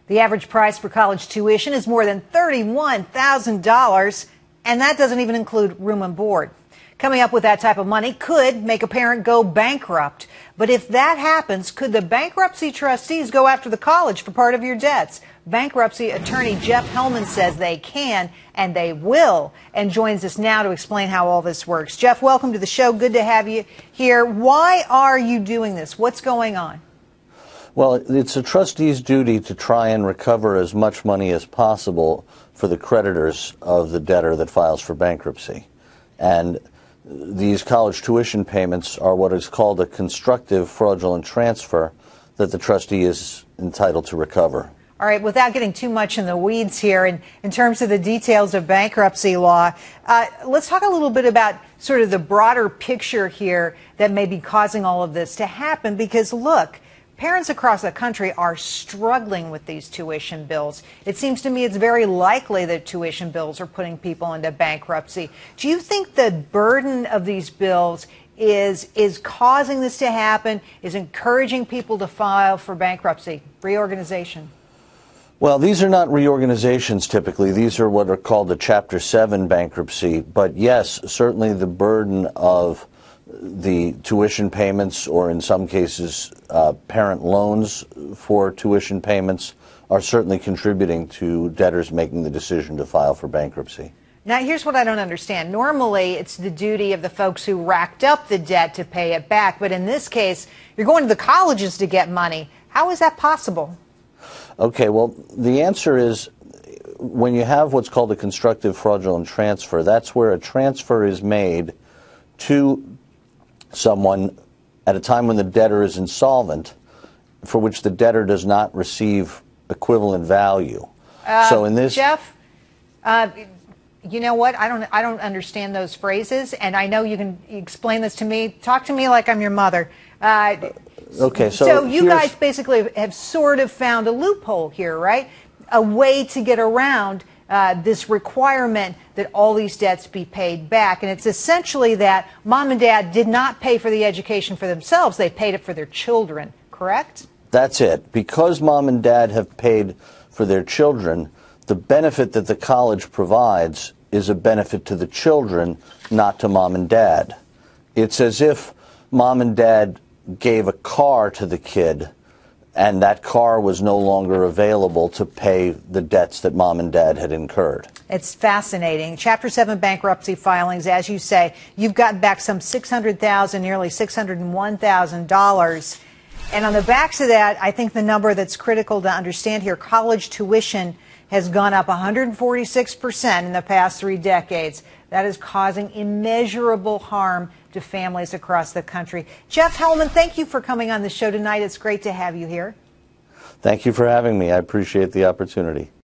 The average price for college tuition is more than $31,000, and that doesn't even include room and board. Coming up with that type of money could make a parent go bankrupt. But if that happens, could the bankruptcy trustees go after the college for part of your debts? Bankruptcy attorney Jeff Hellman says they can and they will, and joins us now to explain how all this works. Jeff, welcome to the show. Good to have you here. Why are you doing this? What's going on? Well, it's a trustee's duty to try and recover as much money as possible for the creditors of the debtor that files for bankruptcy. And these college tuition payments are what is called a constructive fraudulent transfer that the trustee is entitled to recover. All right, without getting too much in the weeds here, in terms of the details of bankruptcy law, let's talk a little bit about sort of the broader picture here that may be causing all of this to happen. Because, look, parents across the country are struggling with these tuition bills. It seems to me it's very likely that tuition bills are putting people into bankruptcy. Do you think the burden of these bills is causing this to happen, is encouraging people to file for bankruptcy, reorganization? Well, these are not reorganizations typically. These are what are called a Chapter 7 bankruptcy. But yes, certainly the burden of the tuition payments, or in some cases parent loans for tuition payments, are certainly contributing to debtors making the decision to file for bankruptcy. Now, here's what I don't understand. Normally, it's the duty of the folks who racked up the debt to pay it back. But in this case, you're going to the colleges to get money. How is that possible? Okay, well, the answer is when you have what's called a constructive fraudulent transfer, that's where a transfer is made to someone at a time when the debtor is insolvent, for which the debtor does not receive equivalent value. So in this, Jeff, you know what? I don't understand those phrases, and I know you can explain this to me. Talk to me like I'm your mother. Okay, so you guys basically have sort of found a loophole here, right? A way to get around this requirement that all these debts be paid back. And it's essentially that mom and dad did not pay for the education for themselves. They paid it for their children, correct? That's it. Because mom and dad have paid for their children, the benefit that the college provides is a benefit to the children, not to mom and dad. It's as if mom and dad gave a car to the kid, and that car was no longer available to pay the debts that mom and dad had incurred. It's fascinating. Chapter 7 bankruptcy filings, as you say, you've gotten back some $600,000, nearly $601,000. And on the backs of that, I think the number that's critical to understand here, college tuition has gone up 146% in the past 3 decades. That is causing immeasurable harm to families across the country. Jeff Hellman, thank you for coming on the show tonight. It's great to have you here. Thank you for having me. I appreciate the opportunity.